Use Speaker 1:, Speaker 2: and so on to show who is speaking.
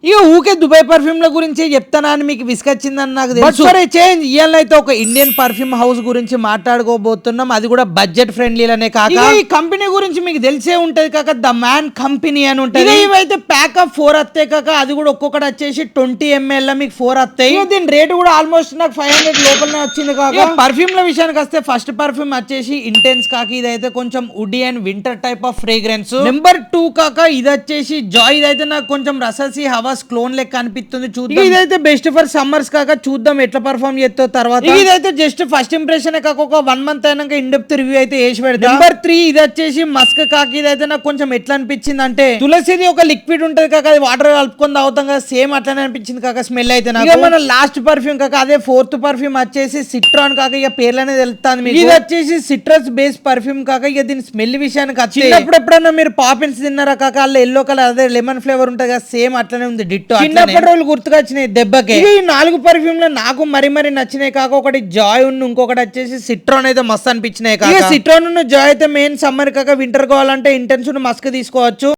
Speaker 1: ఇక ఊకే Dubai perfume ల గురించి చెప్తానా అని మీకు విసుకొచ్చిందని నాకు తెలుసు. చేంజ్ ఇయాలైతే ఒక ఇండియన్ పర్ఫ్యూమ్ హౌస్ గురించి మాట్లాడుకోబోతున్నాం, అది కూడా బడ్జెట్ ఫ్రెండ్లీలనే కాక. ఈ కంపెనీ గురించి మీకు తెలిసే ఉంటది కాక, ద మ్యాన్ కంపెనీ అని ఉంటది. ఇవైతే ప్యాక్ ఆఫ్ 4 వస్తాయి కాక, అది కూడా ఒక్కొక్కటి వచ్చేసి 20 ml మీకు 4 వస్తాయి. దీని రేట్ కూడా ఆల్మోస్ట్ నాకు 500 లోపలనే వచ్చింది కాక. పర్ఫ్యూమ్ ల విషయానికి వస్తే ఫస్ట్ పర్ఫ్యూమ్ వచ్చేసి ఇంటెన్స్ కాక, ఇదైతే కొంచెం woody and winter type of fragrance. Number 2 కాక ఇది వచ్చేసి జాయ్, ఇదైతే నాకు కొంచెం రససి హవాస్ క్లోన్ లెక్క అనిపిస్తుంది. చూద్దాం, ఇదైతే బెస్ట్ ఫర్ సమ్మర్స్ కాక, చూద్దాం ఎట్లా పర్ఫార్మ్ చేస్తో తర్వాత. ఇదైతే జస్ట్ ఫస్ట్ ఇంప్రెషన్ కాక, ఒక 1 month అయినాక ఇన్ డెప్త్ రివ్యూ అయితే వేసి పెడతా. నెంబర్ 3 ఇది వచ్చేసి మస్క్ కాక, ఇదైతే నాకు కొంచెం ఎట్లా అనిపించింది అంటే, తులసిది ఒక లిక్విడ్ ఉంటది కాక, అది వాటర్ కలుపుకొని తాగుతాం కదా, సేమ్ అట్లానే అనిపించింది కాక స్మెల్ అయితే నాకు. మన లాస్ట్ పర్ఫ్యూమ్ కాక, అదే 4th పర్ఫ్యూమ్ వచ్చేసి సిట్రాన్ కాక, ఇక పేర్లనే తెలుస్తాను మీకు. ఇది వచ్చేసి సిట్రస్ బేస్ పర్ఫ్యూమ్ కాక, ఇక దీని స్మెల్ విషయానికి వచ్చి చిన్నప్పుడు ఎప్పుడన్నా మీరు పాపిన్స్ తిన్నారా కాక, అలా ఎల్లో కలర్ అదే లెమన్ ఫ్లేవర్ ఉంటుంది కదా, సేమ్ అట్లనే ఉంది డిట్టో. చిన్నప్పటి రోజులు గుర్తుకొచ్చినాయి దెబ్బకి. ఈ 4 పర్ఫ్యూమ్ లో నాకు మరి నచ్చినాయి కాక, ఒకటి జాయ్ ఉన్న, ఇంకొకటి వచ్చేసి సిట్రాన్ అయితే మస్తు అనిపించినాయి కాక. సిట్రాన్ ఉన్న జాయ్ అయితే మెయిన్ సమ్మర్ కాక, వింటర్ కావాలంటే ఇంటెన్స్ మస్క్ తీసుకోవచ్చు.